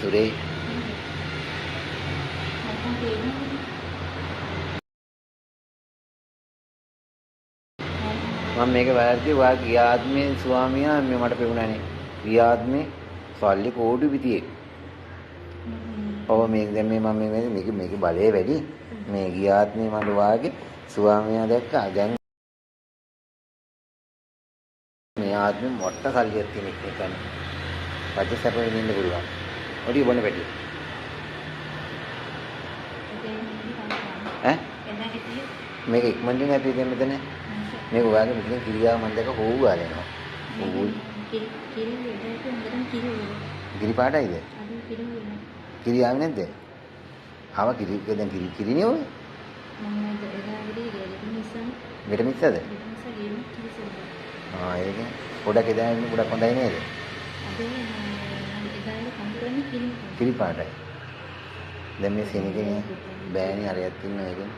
සුරේ මම මේක වැරද්දේ වා ගියාත්මේ ස්වාමියා මේ මට පෙවුණානේ ගියාත්මේ සල්ලි කෝටි පිටියේ ඔව් මේක දැන් මේ මම මේක බලය වැඩි මේ ගියාත්මේ මට වාගේ ස්වාමියා දැක්කා දැන් මේ ආත්මේ මොට්ට සල්ලියක් තියෙන එකනේ පච්චසප වෙන්න ඉන්න පුළුවන් ඔඩි බොන්න පැටිය ඈ මේක ඉක්මනට නේ අපි දැන් මෙතන මේක ඔයාගේ මෙතන කිරියාව මම දැක හොව් ගාලනවා හොව් කිරි පාටයිද කිරියාව නැද්ද ආව කිරි දැන් කිරිනේ ඔය මෙට මික්සද ඒක පොඩක් එදාගෙන පොඩක් හොඳයි නේද කිරි පාටයි දැන් මේ සෙනගේ බෑනේ හරියක් ඉන්නවා ඒකනේ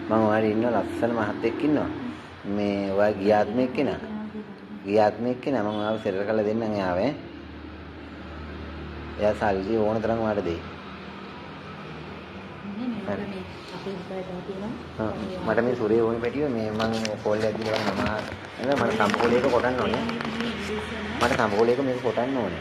මම වාඩි ඉන්න ලස්සන මහත්තයෙක් ඉන්නවා මේ ඔයා ගියාත්මෙක් කෙනා මම ආව සෙරර කරලා දෙන්නම් එයාවේ එයා සල්ලි ඕන තරම් වාට දෙයි මට මේ සුරේ ඕනේ පැටිය මේ මම කෝල් එකක් දීලා මම නේද මට සම්පූර්ණයක කොටන්න ඕනේ මට සම්පූර්ණයක මේක කොටන්න ඕනේ